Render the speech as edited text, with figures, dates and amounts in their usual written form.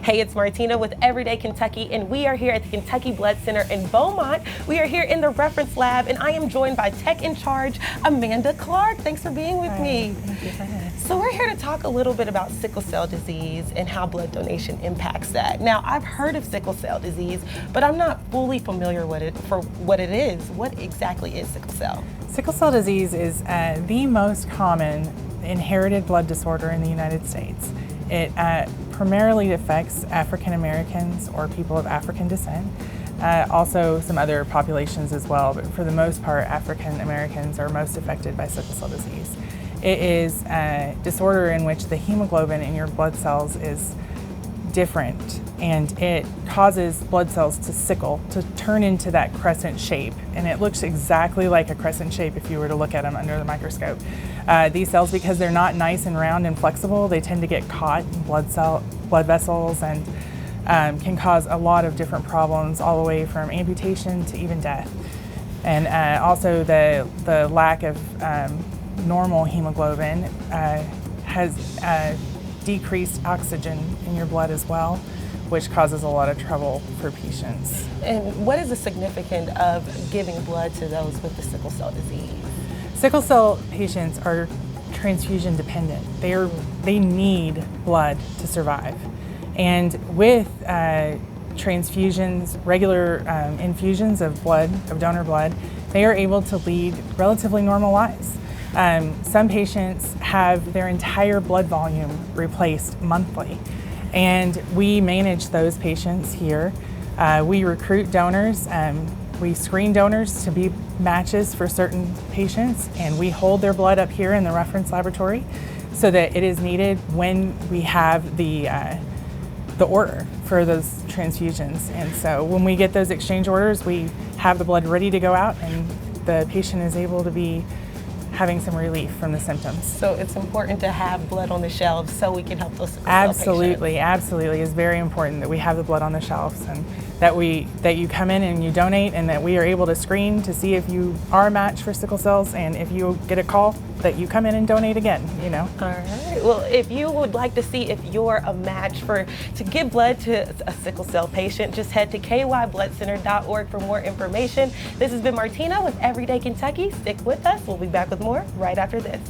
Hey, it's Martina with Everyday Kentucky, and we are here at the Kentucky Blood Center in Beaumont. We are here in the reference lab, and I am joined by Tech in Charge, Amanda Clark. Thanks for being with me. Thank you for having us. So we're here to talk a little bit about sickle cell disease and how blood donation impacts that. Now, I've heard of sickle cell disease, but I'm not fully familiar with it for what it is. What exactly is sickle cell? Sickle cell disease is the most common inherited blood disorder in the United States. It primarily affects African Americans or people of African descent, also some other populations as well, but for the most part, African Americans are most affected by sickle cell disease. It is a disorder in which the hemoglobin in your blood cells is different, and it causes blood cells to sickle, to turn into that crescent shape. And it looks exactly like a crescent shape if you were to look at them under the microscope. These cells, because they're not nice and round and flexible, they tend to get caught in blood vessels and can cause a lot of different problems, all the way from amputation to even death. And also the lack of normal hemoglobin has decreased oxygen in your blood as well, which causes a lot of trouble for patients. And what is the significance of giving blood to those with the sickle cell disease? Sickle cell patients are transfusion dependent. They need blood to survive. And with transfusions, regular infusions of blood, of donor blood, they are able to lead relatively normal lives. Some patients have their entire blood volume replaced monthly, and we manage those patients here. We recruit donors, we screen donors to be matches for certain patients, and we hold their blood up here in the reference laboratory so that it is needed when we have the order for those transfusions. And so when we get those exchange orders, we have the blood ready to go out, and the patient is able to be having some relief from the symptoms. So it's important to have blood on the shelves so we can help those sickle cell Absolutely, patients. absolutely. It's very important that we have the blood on the shelves, and that you come in and you donate, and that we are able to screen to see if you are a match for sickle cells, and if you get a call, that you come in and donate again, you know. All right. Well, if you would like to see if you're a match to give blood to a sickle cell patient, just head to kybloodcenter.org for more information. This has been Martina with Everyday Kentucky. Stick with us. We'll be back with more right after this.